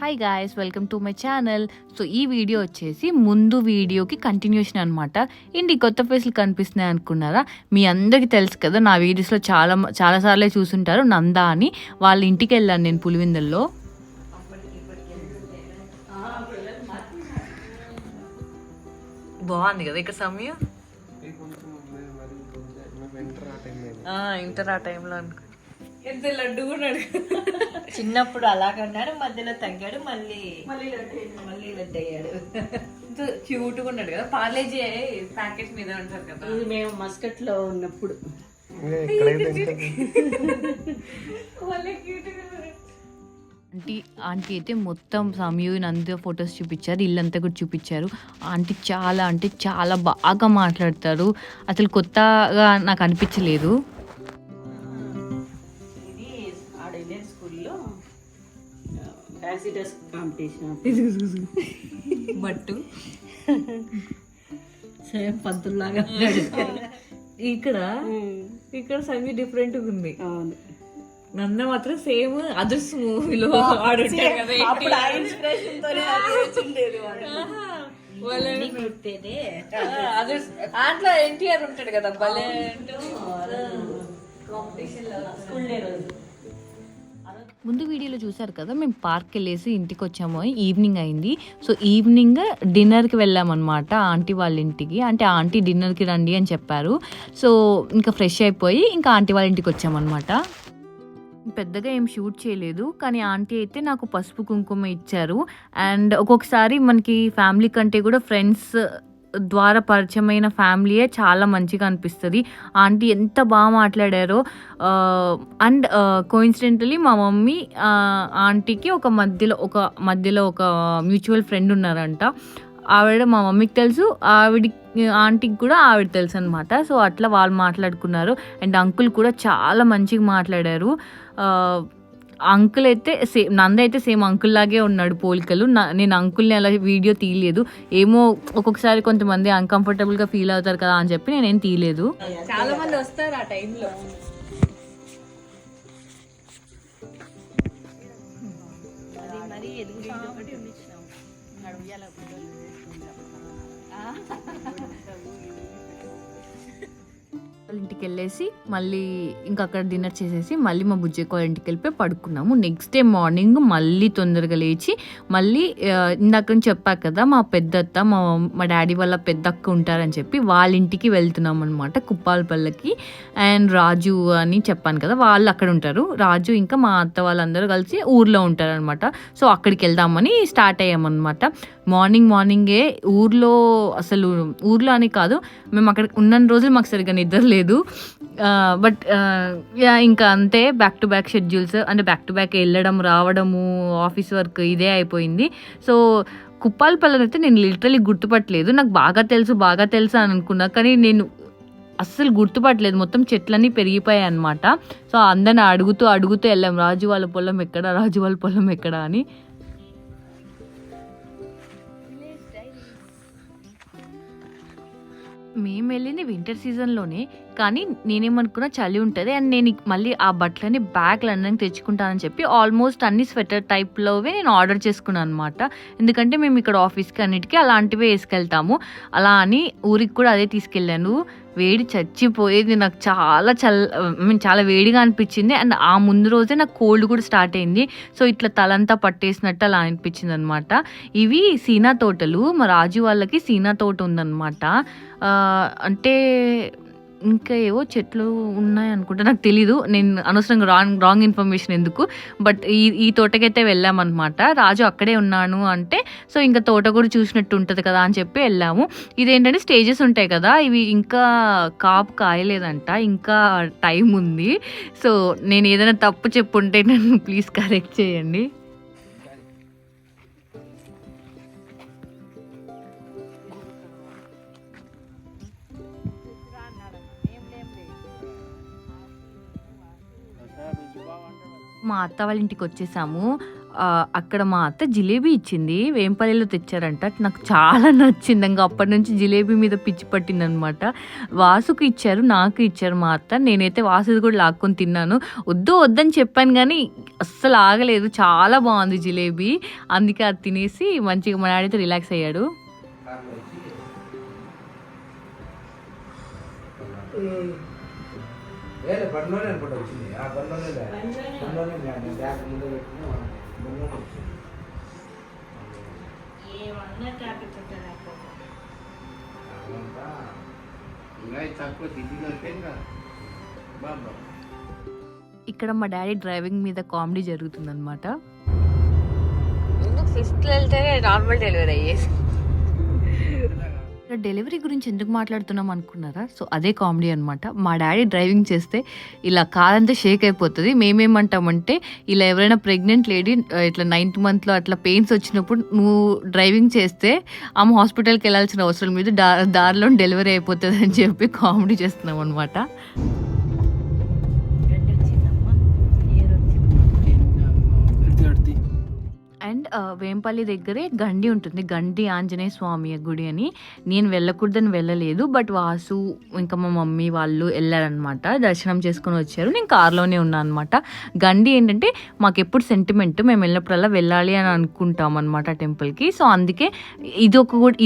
Hi guys, welcome to my channel. So ఈ video వచ్చేసి ముందు వీడియోకి కంటిన్యూషన్ అనమాట. ఏంటి కొత్త ఫేస్లు కనిపిస్తున్నాయి అనుకున్నారా? మీ అందరికీ తెలుసు కదా, నా వీడియోస్లో చాలాసార్లే చూసుంటారు. నందా అని వాళ్ళ ఇంటికి వెళ్ళాను నేను పులివెందుల్లో. బాగుంది కదా ఇక్కడ సమయం. ఇంటర్ ఆ టైంలో అనుకో ఎంత లడ్డు ఉన్నాడు. చిన్నప్పుడు అలాగన్నాడు, మధ్యలో తగ్గాడు, మళ్ళీ లడ్డు అయ్యాడు. క్యూట్గా ఉన్నాడు కదా. పార్లేజీ ప్యాకెట్ మీద ఉంటారు కదా. ఇది మేము మస్కట్ లో ఉన్నప్పుడు. ఆంటీ అయితే మొత్తం సమయూని అంతా ఫొటోస్ చూపించారు, ఇల్లంతా కూడా చూపించారు. ఆంటీ చాలా అంటే చాలా బాగా మాట్లాడతారు. అసలు కొత్తగా నాకు అనిపించలేదు. బట్టు సేమ్ పంతుల్లాగా ఇక్కడ సమీ డిఫరెంట్ ఉంది. నంద మాత్రం సేమ్ అదర్స్ మూవీలో దాంట్లో ఎన్టీఆర్ ఉంటాడు కదా భలే. ముందు వీడియోలో చూసారు కదా, మేము పార్క్ వెళ్ళేసి ఇంటికి వచ్చాము. ఈవినింగ్ అయింది. సో ఈవినింగ్ డిన్నర్కి వెళ్ళామన్నమాట ఆంటీ వాళ్ళ ఇంటికి. అంటే ఆంటీ డిన్నర్కి రండి అని చెప్పారు. సో ఇంకా ఫ్రెష్ అయిపోయి ఇంకా ఆంటీ వాళ్ళ ఇంటికి వచ్చామన్నమాట. పెద్దగా ఏం షూట్ చేయలేదు, కానీ ఆంటీ అయితే నాకు పసుపు కుంకుమ ఇచ్చారు. అండ్ ఒక్కొక్కసారి మనకి ఫ్యామిలీ కంటే కూడా ఫ్రెండ్స్ ద్వారా పరిచయమైన ఫ్యామిలీయే చాలా మంచిగా అనిపిస్తుంది. ఆంటీ ఎంత బాగా మాట్లాడారో. అండ్ కోఇన్సిడెంటలీ మా మమ్మీ ఆంటీకి మధ్యలో ఒక మ్యూచువల్ ఫ్రెండ్ ఉన్నారంట. ఆవిడ మా మమ్మీకి తెలుసు, ఆంటీకి కూడా ఆవిడ తెలుసు అనమాట. సో అట్లా వాళ్ళు మాట్లాడుకున్నారు. అండ్ అంకుల్ కూడా చాలా మంచిగా మాట్లాడారు. అంకుల్ అయితే నంద అయితే సేమ్ అంకుల్ లాగే ఉన్నాడు, పోలికలు. నేను అంకుల్ని అలా వీడియో తీయలేదు. ఏమో ఒక్కొక్కసారి కొంతమంది అన్కంఫర్టబుల్గా ఫీల్ అవుతారు కదా అని చెప్పి నేనేం తీయలేదు. చాలా మంది వస్తారు ఆ టైంలో. వాళ్ళ ఇంటికి వెళ్ళేసి మళ్ళీ ఇంకా అక్కడ డిన్నర్ చేసేసి మళ్ళీ మా బుజ్జక్క వాళ్ళ ఇంటికి వెళ్ళిపోయి పడుకున్నాము. నెక్స్ట్ డే మార్నింగ్ మళ్ళీ తొందరగా లేచి మళ్ళీ ఇందాక చెప్పాక కదా మా పెద్దత్త మా డాడీ వాళ్ళ పెద్దక్క ఉంటారని చెప్పి వాళ్ళ ఇంటికి వెళ్తున్నాం అనమాట, కుప్పాలపల్లకి. అండ్ రాజు అని చెప్పాను కదా, వాళ్ళు అక్కడ ఉంటారు. రాజు ఇంకా మా అత్త వాళ్ళందరూ కలిసి ఊర్లో ఉంటారనమాట. సో అక్కడికి వెళ్దామని స్టార్ట్ అయ్యామన్నమాట. మార్నింగే ఊర్లో అని కాదు, మేము అక్కడ ఉన్న రోజులు మాకు సరిగ్గా నిద్ర లేదు. బట్ ఇంకా అంతే, బ్యాక్ టు బ్యాక్ షెడ్యూల్స్, అంటే బ్యాక్ టు బ్యాక్ వెళ్ళడం రావడము, ఆఫీస్ వర్క్ ఇదే అయిపోయింది. సో కుప్పాలపల్లి అయితే నేను లిటరలీ గుర్తుపట్టలేదు. నాకు బాగా తెలుసు అని అనుకున్నా, కానీ నేను అస్సలు గుర్తుపట్టలేదు. మొత్తం చెట్లన్నీ పెరిగిపోయాయి అనమాట. సో అందరిని అడుగుతూ వెళ్ళాం, రాజు వాళ్ళ పొలం ఎక్కడ అని. మేము వెళ్ళింది వింటర్ సీజన్లోనే, కానీ నేనేమనుకున్నా చలి ఉంటుంది అండ్ నేను మళ్ళీ ఆ బట్టలని బ్యాగ్ లండన్కి తెచ్చుకుంటానని చెప్పి ఆల్మోస్ట్ అన్ని స్వెటర్ టైప్లోవే నేను ఆర్డర్ చేసుకున్నాను అనమాట. ఎందుకంటే మేము ఇక్కడ ఆఫీస్కి అన్నిటికీ అలాంటివే వేసుకెళ్తాము. అలా అని ఊరికి కూడా అదే తీసుకెళ్ళాను. వేడి చచ్చిపోయేది, నాకు చాలా వేడిగా అనిపించింది. అండ్ ఆ ముందు రోజే నాకు కోల్డ్ కూడా స్టార్ట్ అయింది. సో ఇట్లా తలంతా పట్టేసినట్టు అలా అనిపించింది అనమాట. ఇవి సీనా తోటలు, మా రాజు వాళ్ళకి సీనా తోట ఉందన్నమాట. అంటే ఇంకా ఏవో చెట్లు ఉన్నాయి అనుకుంటా, నాకు తెలీదు. నేను అనవసరంగా రాంగ్ ఇన్ఫర్మేషన్ ఎందుకు. బట్ ఈ తోటకైతే వెళ్ళామన్నమాట. రాజు అక్కడే ఉన్నాను అంటే, సో ఇంకా తోట కూడా చూసినట్టు ఉంటుంది కదా అని చెప్పి వెళ్ళాము. ఇదేంటంటే స్టేజెస్ ఉంటాయి కదా, ఇవి ఇంకా కాపు కాయలేదంట, ఇంకా టైం ఉంది. సో నేను ఏదైనా తప్పు చెప్పుంటే నన్ను ప్లీజ్ కరెక్ట్ చేయండి. మా అత్త వాళ్ళ ఇంటికి వచ్చేసాము. అక్కడ మా అత్త జిలేబీ ఇచ్చింది, వేంపల్లిలో తెచ్చారంట. నాకు చాలా నచ్చింది. ఇంకా అప్పటి నుంచి జిలేబీ మీద పిచ్చి పట్టిందనమాట. వాసుకు ఇచ్చారు, నాకు ఇచ్చారు మా అత్త. నేనైతే వాసుది కూడా లాక్కొని తిన్నాను. వద్దని చెప్పాను కానీ అస్సలు ఆగలేదు. చాలా బాగుంది జిలేబీ. అందుకే అది తినేసి మంచిగా మా డాడీతో రిలాక్స్ అయ్యాడు. ఇక్కడ మా డాడీ డ్రైవింగ్ మీద కామెడీ జరుగుతుందన్నమాట. ఫిఫ్త్ వెళ్తేనే నార్మల్ డెలివరీ అయ్యేసి. డెలివరీ గురించి ఎందుకు మాట్లాడుతున్నాం అనుకున్నారా? సో అదే కామెడీ అనమాట. మా డాడీ డ్రైవింగ్ చేస్తే ఇలా కాదంతా షేక్ అయిపోతుంది. మేమేమంటామంటే, ఇలా ఎవరైనా ప్రెగ్నెంట్ లేడీ ఇట్లా 9th monthలో అట్లా పెయిన్స్ వచ్చినప్పుడు నువ్వు డ్రైవింగ్ చేస్తే ఆమె హాస్పిటల్కి వెళ్ళాల్సిన అవసరం లేదు, దారిలో డెలివరీ అయిపోతుంది అని చెప్పి కామెడీ చేస్తున్నాం అనమాట. అండ్ వేంపల్లి దగ్గరే గండి ఉంటుంది, గండి ఆంజనేయ స్వామి గుడి అని. నేను వెళ్ళకూడదని వెళ్ళలేదు, బట్ వాసు ఇంకా మా మమ్మీ వాళ్ళు వెళ్ళారనమాట, దర్శనం చేసుకొని వచ్చారు. నేను కార్లోనే ఉన్నాను అనమాట. గండి ఏంటంటే మాకు ఎప్పుడు సెంటిమెంట్, మేము వెళ్ళినప్పుడల్లా వెళ్ళాలి అని అనుకుంటాం అనమాట టెంపుల్కి. సో అందుకే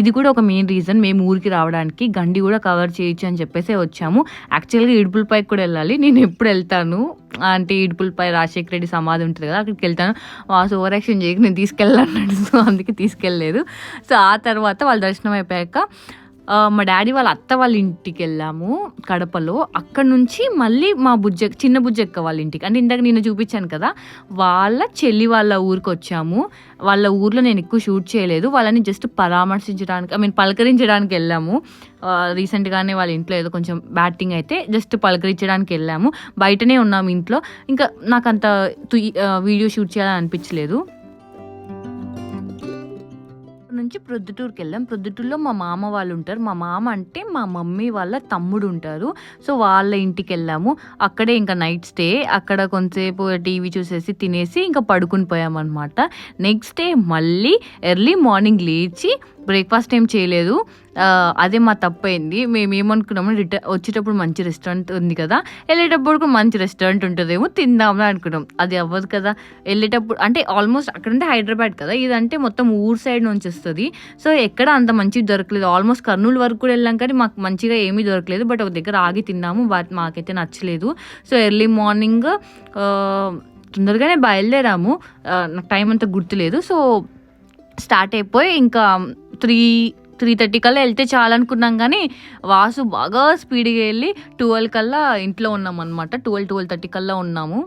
ఇది కూడా ఒక మెయిన్ రీజన్ మేము ఊరికి రావడానికి. గండి కూడా కవర్ చేయొచ్చు అని చెప్పేసి వచ్చాము. యాక్చువల్గా ఇడుపులపైకి కూడా వెళ్ళాలి. నేను ఎప్పుడు వెళ్తాను అంటే ఇడుపులపై రాజశేఖర రెడ్డి సమాధి ఉంటుంది కదా, అక్కడికి వెళ్తాను. వాసు ఓవర్ యాక్షన్ చేయక నేను తీసుకెళ్ళాలన్నాడు, సో అందుకే తీసుకెళ్ళలేదు. సో ఆ తర్వాత వాళ్ళ దర్శనం అయిపోయాక మా డాడీ వాళ్ళ అత్త వాళ్ళ ఇంటికి వెళ్ళాము కడపలో. అక్కడ నుంచి మళ్ళీ మా చిన్న బుజ్జక్క వాళ్ళ ఇంటికి, అంటే ఇందాక నేను చూపించాను కదా, వాళ్ళ చెల్లి వాళ్ళ ఊరికి వచ్చాము. వాళ్ళ ఊర్లో నేను ఎక్కువ షూట్ చేయలేదు, వాళ్ళని జస్ట్ పరామర్శించడానికి పలకరించడానికి వెళ్ళాము. రీసెంట్గానే వాళ్ళ ఇంట్లో ఏదో కొంచెం బ్యాటింగ్ అయితే జస్ట్ పలకరించడానికి వెళ్ళాము. బయటనే ఉన్నాము ఇంట్లో. ఇంకా నాకు అంత వీడియో షూట్ చేయాలని అనిపించలేదు. నుంచి ప్రొద్దుటూరుకి వెళ్ళాం. ప్రొద్దుటూరులో మా మామ వాళ్ళు ఉంటారు. మా మామ అంటే మా మమ్మీ వాళ్ళ తమ్ముడు ఉంటారు. సో వాళ్ళ ఇంటికి వెళ్ళాము. అక్కడే ఇంకా నైట్ స్టే. అక్కడ కొంతసేపు టీవీ చూసేసి తినేసి ఇంకా పడుకుని పోయామన్నమాట. నెక్స్ట్ డే మళ్ళీ ఎర్లీ మార్నింగ్ లేచి బ్రేక్ఫాస్ట్ ఏం చేయలేదు. అదే మా తప్పైంది. మేము ఏమనుకున్నాము, వచ్చేటప్పుడు మంచి రెస్టారెంట్ ఉంది కదా, వెళ్ళేటప్పుడు కూడా మంచి రెస్టారెంట్ ఉంటుందేమో తిందామని అనుకున్నాం. అది అవ్వదు కదా. వెళ్ళేటప్పుడు అంటే ఆల్మోస్ట్ అక్కడంటే హైదరాబాద్ కదా, ఇదంటే మొత్తం ఊరు సైడ్ నుంచి వస్తుంది. సో ఎక్కడ అంత మంచిగా దొరకలేదు. ఆల్మోస్ట్ కర్నూలు వరకు కూడా వెళ్ళాం కానీ మాకు మంచిగా ఏమీ దొరకలేదు. బట్ ఒక దగ్గర ఆగి తిన్నాము, బట్ మాకైతే నచ్చలేదు. సో ఎర్లీ మార్నింగ్ తొందరగానే బయలుదేరాము. నాకు టైం అంతా గుర్తులేదు. సో స్టార్ట్ అయిపోయి ఇంకా 3:30 కల్లా వెళ్తే చాలనుకున్నాం కానీ వాసు బాగా స్పీడ్గా వెళ్ళి 12 కల్లా ఇంట్లో ఉన్నాం అనమాట. 12:30 కల్లా ఉన్నాము.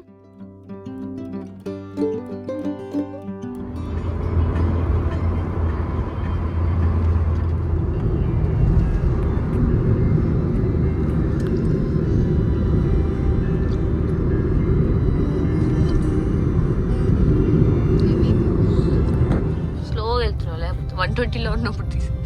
స్లోగా వెళ్తున్నాం, లేకపోతే 120లో ఉన్నప్పుడు తీసుకొని